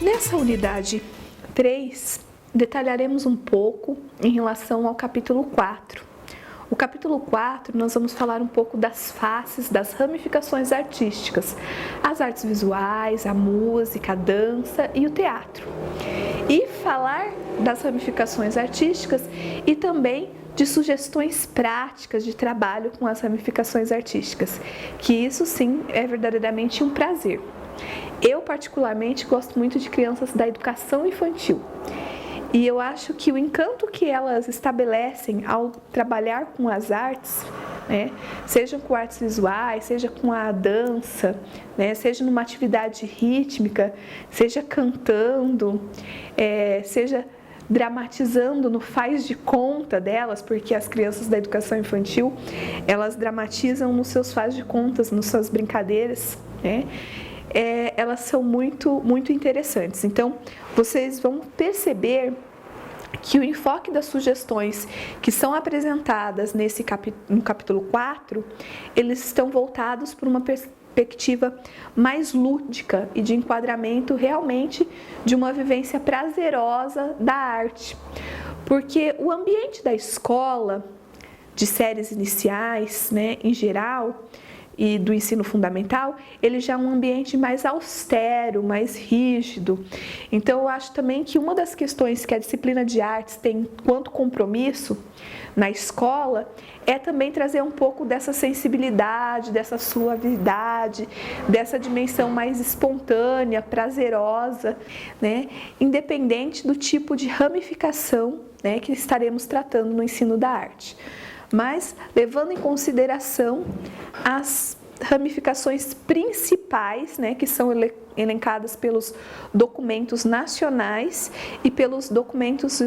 Nessa unidade 3, detalharemos um pouco em relação ao capítulo 4. O capítulo 4, nós vamos falar um pouco das faces, das ramificações artísticas, as artes visuais, a música, a dança e o teatro. E falar das ramificações artísticas e também de sugestões práticas de trabalho com as ramificações artísticas, que isso sim é verdadeiramente um prazer. Eu particularmente gosto muito de crianças da educação infantil. E eu acho que o encanto que elas estabelecem ao trabalhar com as artes, né, seja com artes visuais, seja com a dança, né, seja numa atividade rítmica, seja cantando, seja dramatizando no faz de conta delas, porque as crianças da educação infantil, elas dramatizam nos seus faz de contas, nas suas brincadeiras, né? Elas são muito interessantes. Então, vocês vão perceber que o enfoque das sugestões que são apresentadas no capítulo 4, eles estão voltados para uma perspectiva mais lúdica e de enquadramento realmente de uma vivência prazerosa da arte. Porque o ambiente da escola, de séries iniciais, né, em geral, e do ensino fundamental, ele já é um ambiente mais austero, mais rígido. Então, eu acho também que uma das questões que a disciplina de artes tem quanto compromisso na escola é também trazer um pouco dessa sensibilidade, dessa suavidade, dessa dimensão mais espontânea, prazerosa, né? Independente do tipo de ramificação, né, que estaremos tratando no ensino da arte. Mas levando em consideração as ramificações principais, né, que são elencadas pelos documentos nacionais e pelos documentos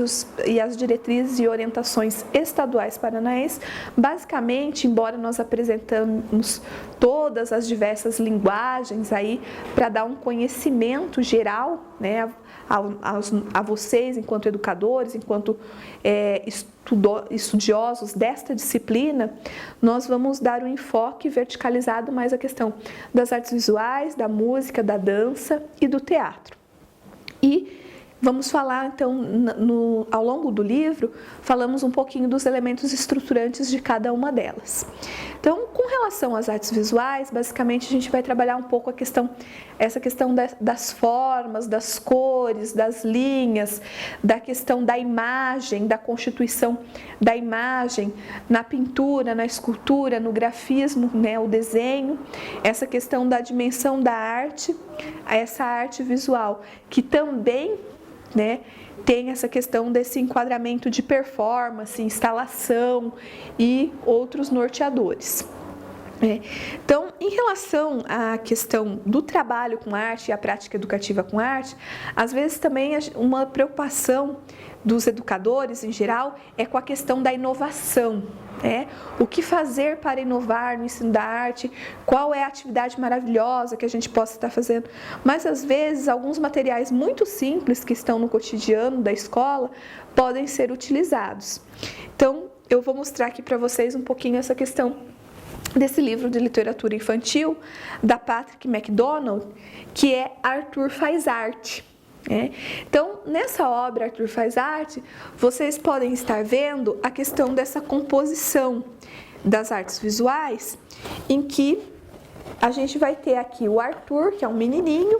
e as diretrizes e orientações estaduais paranaenses. Basicamente, embora nós apresentamos todas as diversas linguagens aí para dar um conhecimento geral, né, a vocês enquanto educadores, enquanto estudiosos desta disciplina, nós vamos dar um enfoque verticalizado mais à questão das artes visuais, da música, da dança e do teatro. E vamos falar, então, ao longo do livro, falamos um pouquinho dos elementos estruturantes de cada uma delas. Então, com relação às artes visuais, basicamente a gente vai trabalhar um pouco essa questão das formas, das cores, das linhas, da questão da imagem, da constituição da imagem, na pintura, na escultura, no grafismo, né, o desenho, essa questão da dimensão da arte, essa arte visual, que também, né, tem essa questão desse enquadramento de performance, instalação e outros norteadores. Então, em relação à questão do trabalho com arte e a prática educativa com arte, às vezes também uma preocupação dos educadores em geral é com a questão da inovação. O que fazer para inovar no ensino da arte, qual é a atividade maravilhosa que a gente possa estar fazendo, mas às vezes alguns materiais muito simples que estão no cotidiano da escola podem ser utilizados. Então, eu vou mostrar aqui para vocês um pouquinho essa questão desse livro de literatura infantil da Patrick MacDonald, que é Arthur Faz Arte. Então, nessa obra, Arthur Faz Arte, vocês podem estar vendo a questão dessa composição das artes visuais, em que a gente vai ter aqui o Arthur, que é um menininho,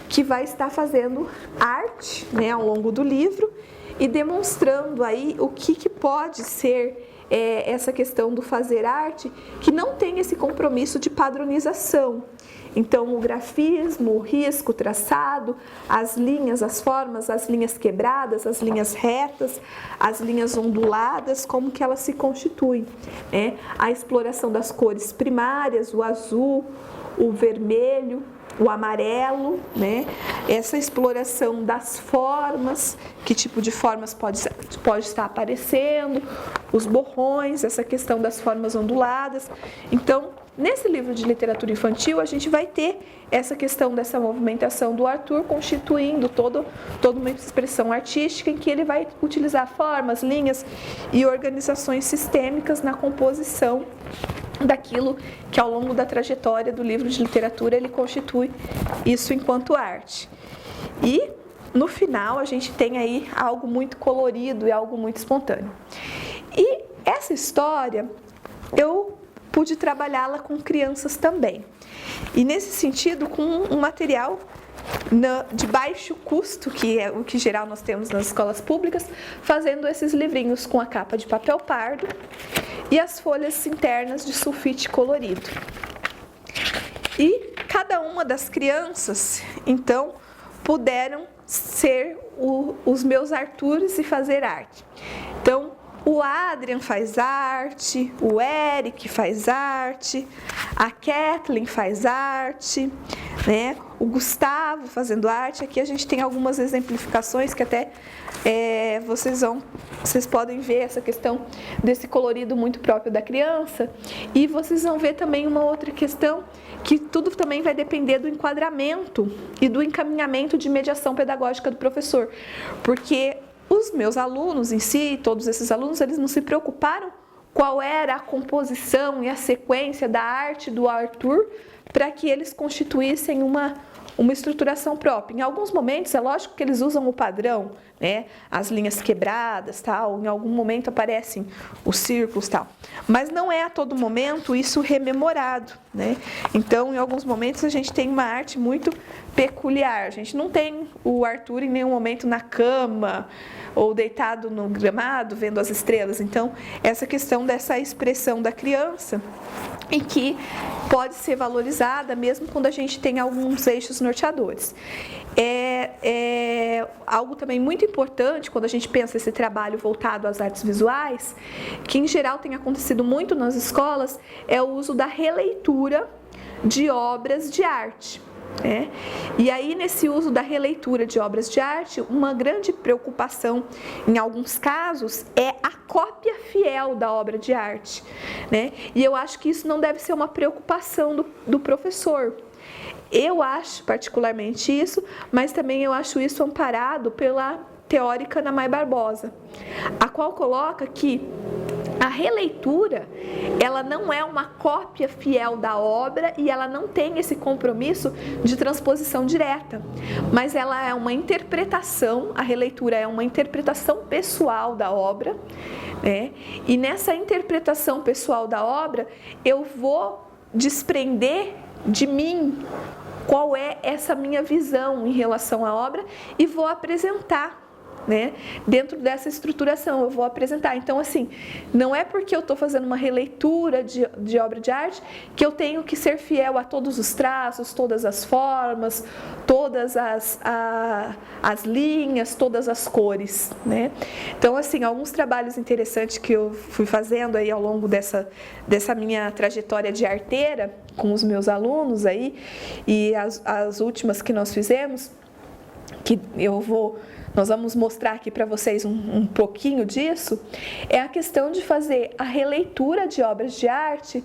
que vai estar fazendo arte, né, ao longo do livro e demonstrando aí o que pode ser essa questão do fazer arte, que não tem esse compromisso de padronização. Então, o grafismo, o risco, o traçado, as linhas, as formas, as linhas quebradas, as linhas retas, as linhas onduladas, como que elas se constituem. A exploração das cores primárias, o azul, o vermelho, o amarelo, né? Essa exploração das formas, que tipo de formas pode estar aparecendo, os borrões, essa questão das formas onduladas. Então, nesse livro de literatura infantil, a gente vai ter essa questão dessa movimentação do Arthur constituindo toda uma expressão artística em que ele vai utilizar formas, linhas e organizações sistêmicas na composição daquilo que ao longo da trajetória do livro de literatura ele constitui isso enquanto arte. E no final a gente tem aí algo muito colorido e algo muito espontâneo. E essa história eu pude trabalhá-la com crianças também. E nesse sentido, com um material de baixo custo, que é o que geral nós temos nas escolas públicas, fazendo esses livrinhos com a capa de papel pardo e as folhas internas de sulfite colorido. E cada uma das crianças, então, puderam ser os meus Artures e fazer arte. Então, o Adrian faz arte, o Eric faz arte, a Kathleen faz arte, né? O Gustavo fazendo arte. Aqui a gente tem algumas exemplificações que até vocês podem ver essa questão desse colorido muito próprio da criança. E vocês vão ver também uma outra questão, que tudo também vai depender do enquadramento e do encaminhamento de mediação pedagógica do professor. Porque os meus alunos em si, todos esses alunos, eles não se preocuparam qual era a composição e a sequência da arte do Arthur para que eles constituíssem uma estruturação própria. Em alguns momentos, é lógico que eles usam o padrão, né? As linhas quebradas, tal. Em algum momento aparecem os círculos, tal. Mas não é a todo momento isso rememorado, né? Então, em alguns momentos, a gente tem uma arte muito peculiar. A gente não tem o Arthur em nenhum momento na cama ou deitado no gramado, vendo as estrelas. Então, essa questão dessa expressão da criança, e que pode ser valorizada mesmo quando a gente tem alguns eixos norteadores. É algo também muito importante quando a gente pensa esse trabalho voltado às artes visuais, que em geral tem acontecido muito nas escolas, é o uso da releitura de obras de arte. E aí, nesse uso da releitura de obras de arte, uma grande preocupação, em alguns casos, é a cópia fiel da obra de arte, né? E eu acho que isso não deve ser uma preocupação do professor. Eu acho particularmente isso, mas também eu acho isso amparado pela teórica Ana May Barbosa, a qual coloca que a releitura, ela não é uma cópia fiel da obra e ela não tem esse compromisso de transposição direta, mas ela é uma interpretação, a releitura é uma interpretação pessoal da obra, né? E nessa interpretação pessoal da obra, eu vou desprender de mim qual é essa minha visão em relação à obra e vou apresentar, né? Dentro dessa estruturação, eu vou apresentar. Então, assim, não é porque eu estou fazendo uma releitura de obra de arte que eu tenho que ser fiel a todos os traços, todas as formas, todas as linhas, todas as cores, né? Então, assim, alguns trabalhos interessantes que eu fui fazendo aí ao longo dessa minha trajetória de arteira com os meus alunos aí, e as últimas que nós fizemos, que nós vamos mostrar aqui para vocês um pouquinho disso, é a questão de fazer a releitura de obras de arte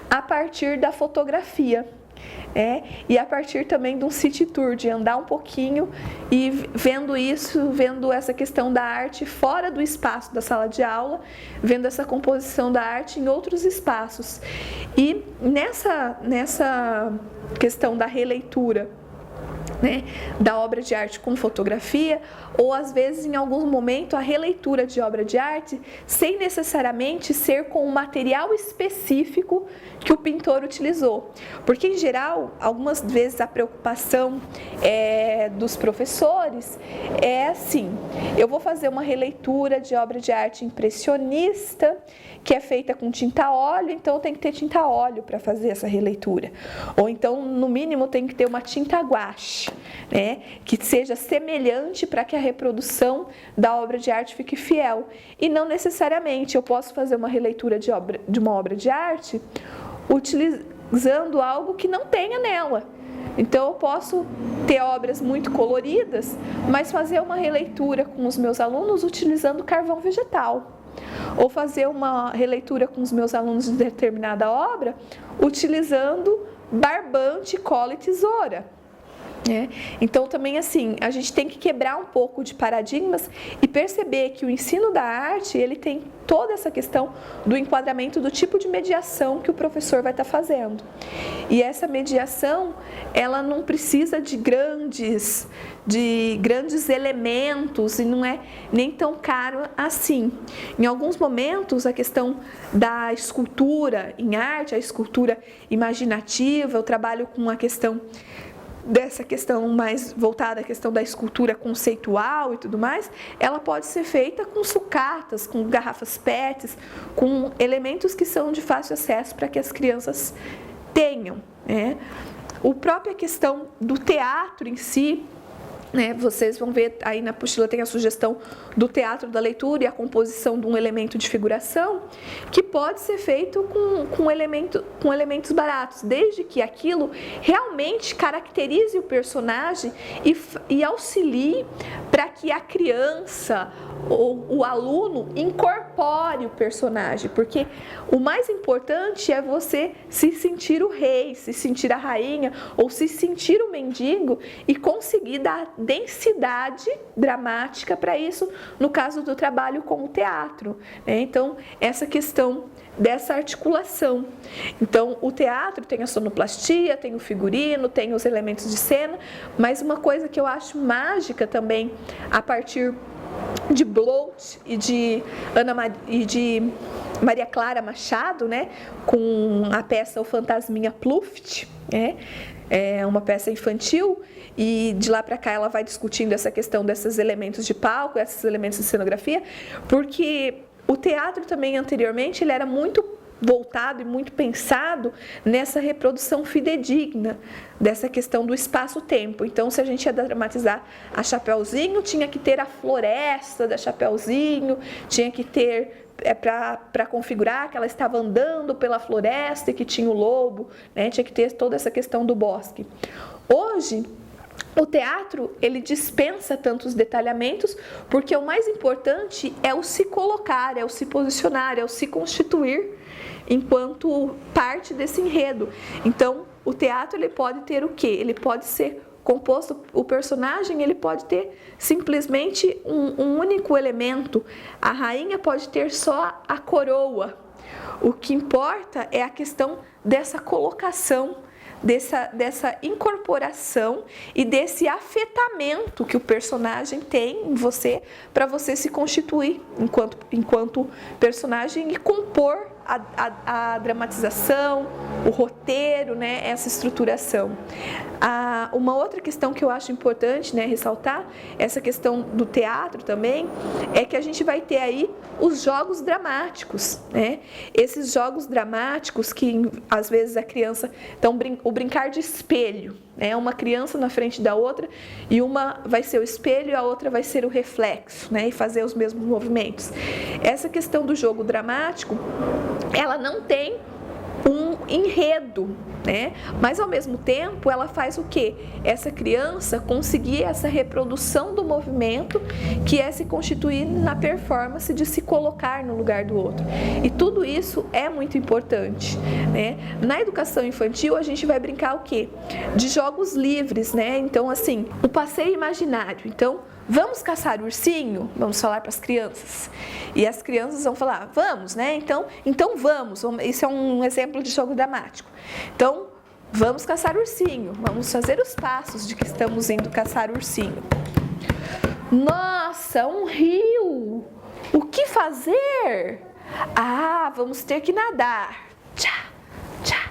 a partir da fotografia. E a partir também de um city tour, de andar um pouquinho e vendo essa questão da arte fora do espaço da sala de aula, vendo essa composição da arte em outros espaços. E nessa questão da releitura, né, da obra de arte com fotografia, ou às vezes em algum momento a releitura de obra de arte sem necessariamente ser com um material específico que o pintor utilizou, porque em geral algumas vezes a preocupação dos professores é assim: eu vou fazer uma releitura de obra de arte impressionista que é feita com tinta a óleo, então tem que ter tinta a óleo para fazer essa releitura, ou então no mínimo tem que ter uma tinta guache, né, que seja semelhante para que a reprodução da obra de arte fique fiel. E não necessariamente eu posso fazer uma releitura de uma obra de arte utilizando algo que não tenha nela. Então eu posso ter obras muito coloridas, mas fazer uma releitura com os meus alunos utilizando carvão vegetal, ou fazer uma releitura com os meus alunos de determinada obra utilizando barbante, cola e tesoura. Então também assim, a gente tem que quebrar um pouco de paradigmas e perceber que o ensino da arte, ele tem toda essa questão do enquadramento do tipo de mediação que o professor vai estar fazendo. E essa mediação, ela não precisa de grandes elementos e não é nem tão caro assim. Em alguns momentos, a questão da escultura em arte, a escultura imaginativa, eu trabalho com a questão dessa questão mais voltada à questão da escultura conceitual e tudo mais, ela pode ser feita com sucatas, com garrafas PETs, com elementos que são de fácil acesso para que as crianças tenham. A própria questão do teatro em si, vocês vão ver aí na apostila tem a sugestão do teatro da leitura e a composição de um elemento de figuração que pode ser feito com elementos baratos, desde que aquilo realmente caracterize o personagem e auxilie para que a criança ou o aluno incorpore o personagem, porque o mais importante é você se sentir o rei, se sentir a rainha ou se sentir o mendigo e conseguir dar densidade dramática para isso, no caso do trabalho com o teatro. Então, essa questão dessa articulação. Então, o teatro tem a sonoplastia, tem o figurino, tem os elementos de cena, mas uma coisa que eu acho mágica também, a partir de Bloch e de Maria Clara Machado, com a peça O Fantasminha Pluft, é uma peça infantil, e de lá para cá ela vai discutindo essa questão desses elementos de palco, esses elementos de cenografia, porque o teatro também anteriormente ele era muito voltado e muito pensado nessa reprodução fidedigna dessa questão do espaço-tempo. Então, se a gente ia dramatizar a Chapeuzinho, tinha que ter a floresta da Chapeuzinho, tinha que ter para configurar que ela estava andando pela floresta e que tinha o lobo, tinha que ter toda essa questão do bosque. Hoje, o teatro, ele dispensa tantos detalhamentos, porque o mais importante é o se colocar, é o se posicionar, é o se constituir enquanto parte desse enredo. Então, o teatro ele pode ter o quê? Ele pode ser composto, o personagem ele pode ter simplesmente um único elemento. A rainha pode ter só a coroa. O que importa é a questão dessa colocação, dessa incorporação e desse afetamento que o personagem tem em você para você se constituir enquanto personagem e compor a dramatização, o roteiro, essa estruturação. Uma outra questão que eu acho importante ressaltar, essa questão do teatro também, é que a gente vai ter aí os jogos dramáticos. Esses jogos dramáticos que às vezes a criança... Então, o brincar de espelho, uma criança na frente da outra e uma vai ser o espelho e a outra vai ser o reflexo, e fazer os mesmos movimentos. Essa questão do jogo dramático, ela não tem um enredo, mas ao mesmo tempo ela faz o quê? Essa criança conseguir essa reprodução do movimento que é se constituir na performance de se colocar no lugar do outro. E tudo isso é muito importante, Na educação infantil a gente vai brincar o quê? De jogos livres, Então assim, o passeio imaginário. Então, vamos caçar ursinho? Vamos falar para as crianças. E as crianças vão falar, vamos, Então vamos. Isso é um exemplo de jogo dramático. Então, vamos caçar ursinho. Vamos fazer os passos de que estamos indo caçar ursinho. Nossa, um rio! O que fazer? Vamos ter que nadar. Tchá, tchá,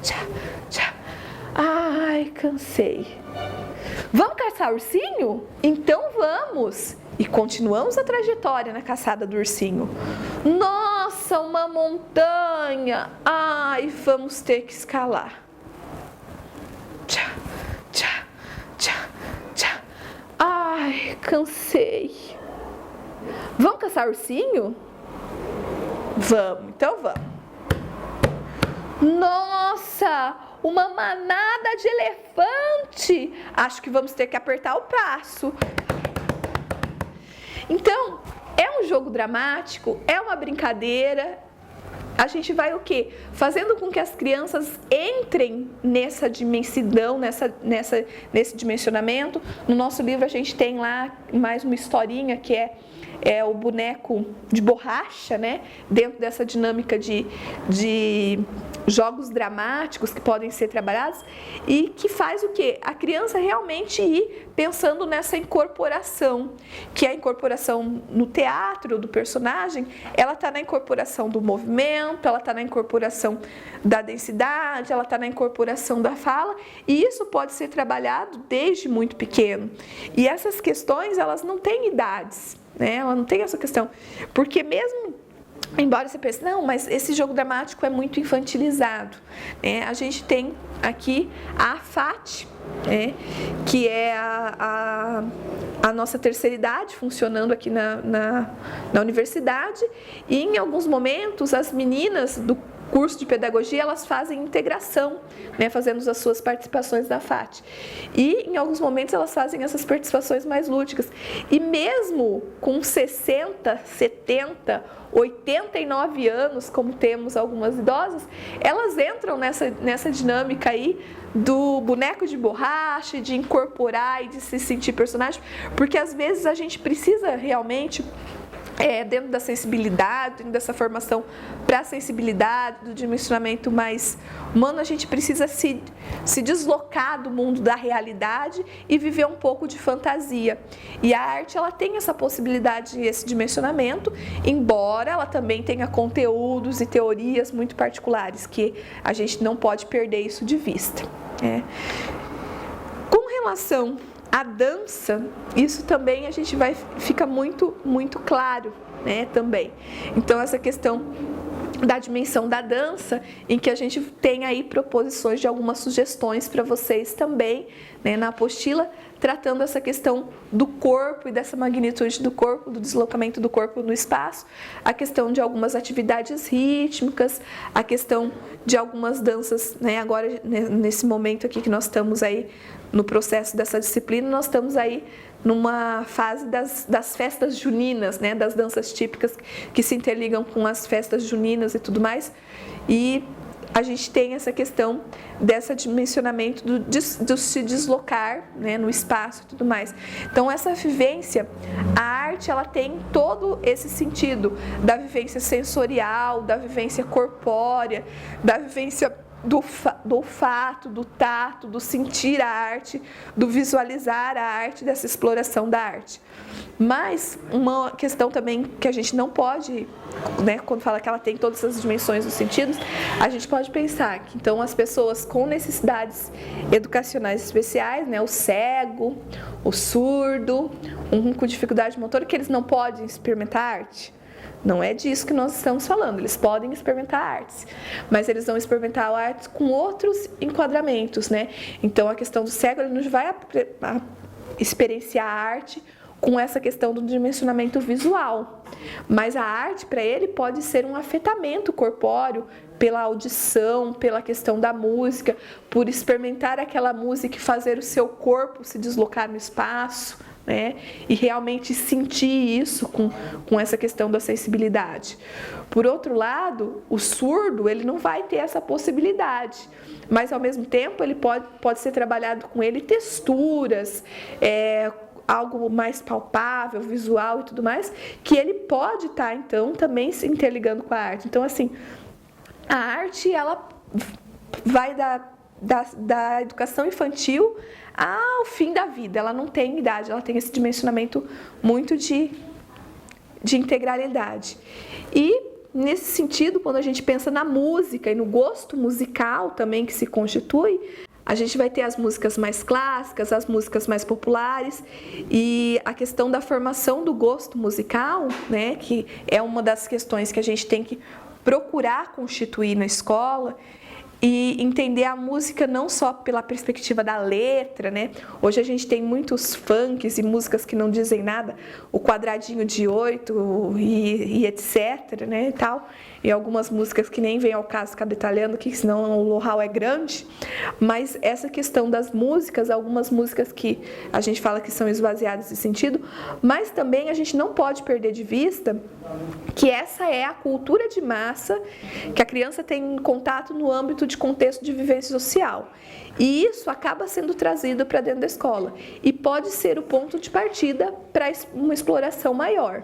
tchá, tchá. Ai, cansei. Vamos caçar ursinho? Então vamos! E continuamos a trajetória na caçada do ursinho. Nossa, uma montanha! Ai, vamos ter que escalar. Tchá, tchá, tchá, tchá. Ai, cansei. Vamos caçar ursinho? Vamos, então vamos. Nossa, uma manada de elefante! Acho que vamos ter que apertar o passo. Então, é um jogo dramático, é uma brincadeira, a gente vai o quê? Fazendo com que as crianças entrem nessa dimensão, nesse dimensionamento. No nosso livro a gente tem lá mais uma historinha que é o boneco de borracha, né? Dentro dessa dinâmica de jogos dramáticos que podem ser trabalhados e que faz o quê? A criança realmente ir pensando nessa incorporação, que é a incorporação no teatro do personagem, ela está na incorporação do movimento, ela está na incorporação da densidade, ela está na incorporação da fala, e isso pode ser trabalhado desde muito pequeno. E essas questões, elas não têm idades, né? Ela não tem essa questão, porque mesmo, embora você pense, não, mas esse jogo dramático é muito infantilizado, né? A gente tem aqui a FAT, né? Que é a nossa terceira idade, funcionando aqui na universidade, e em alguns momentos as meninas do curso de pedagogia, elas fazem integração, né, fazendo as suas participações na FAT. E em alguns momentos elas fazem essas participações mais lúdicas. E mesmo com 60, 70, 89 anos, como temos algumas idosas, elas entram nessa dinâmica aí do boneco de borracha, de incorporar e de se sentir personagem, porque às vezes a gente precisa realmente, dentro da sensibilidade, dentro dessa formação para a sensibilidade, do dimensionamento mais humano, a gente precisa se deslocar do mundo da realidade e viver um pouco de fantasia. E a arte, ela tem essa possibilidade, esse dimensionamento, embora ela também tenha conteúdos e teorias muito particulares, que a gente não pode perder isso de vista. Com relação a dança, isso também a gente fica muito, muito claro, né, também. Então, essa questão da dimensão da dança, em que a gente tem aí proposições de algumas sugestões para vocês também, né, na apostila, tratando essa questão do corpo e dessa magnitude do corpo, do deslocamento do corpo no espaço, a questão de algumas atividades rítmicas, a questão de algumas danças, né, agora nesse momento aqui que nós estamos aí no processo dessa disciplina, nós estamos aí numa fase das festas juninas, né, das danças típicas que se interligam com as festas juninas e tudo mais, e a gente tem essa questão desse dimensionamento do se deslocar, né, no espaço e tudo mais. Então, essa vivência, a arte, ela tem todo esse sentido da vivência sensorial, da vivência corpórea, da vivência do olfato, do tato, do sentir a arte, do visualizar a arte, dessa exploração da arte. Mas uma questão também que a gente não pode, né, quando fala que ela tem todas essas dimensões dos sentidos, a gente pode pensar que então as pessoas com necessidades educacionais especiais, né, o cego, o surdo, um com dificuldade motora, que eles não podem experimentar arte. Não é disso que nós estamos falando, eles podem experimentar artes, mas eles vão experimentar artes com outros enquadramentos, né? Então, a questão do cego, ele não vai experienciar a arte com essa questão do dimensionamento visual, mas a arte, para ele, pode ser um afetamento corpóreo pela audição, pela questão da música, por experimentar aquela música e fazer o seu corpo se deslocar no espaço, né? E realmente sentir isso com essa questão da sensibilidade. Por outro lado, o surdo, ele não vai ter essa possibilidade, mas ao mesmo tempo ele pode ser trabalhado com ele texturas, algo mais palpável, visual e tudo mais, que ele pode estar então também se interligando com a arte. Então, assim, a arte, ela vai da educação infantil ao fim da vida, ela não tem idade, ela tem esse dimensionamento muito de integralidade. E nesse sentido, quando a gente pensa na música e no gosto musical também que se constitui, a gente vai ter as músicas mais clássicas, as músicas mais populares, e a questão da formação do gosto musical, né, que é uma das questões que a gente tem que procurar constituir na escola. e entender a música não só pela perspectiva da letra, né? Hoje a gente tem muitos funks e músicas que não dizem nada, o quadradinho de 8 e etc, né, e tal. E algumas músicas que nem vem ao caso ficar detalhando, que senão o know-how é grande. Mas essa questão das músicas, algumas músicas que a gente fala que são esvaziadas de sentido, mas também a gente não pode perder de vista que essa é a cultura de massa que a criança tem contato no âmbito de contexto de vivência social. E isso acaba sendo trazido para dentro da escola e pode ser o ponto de partida para uma exploração maior.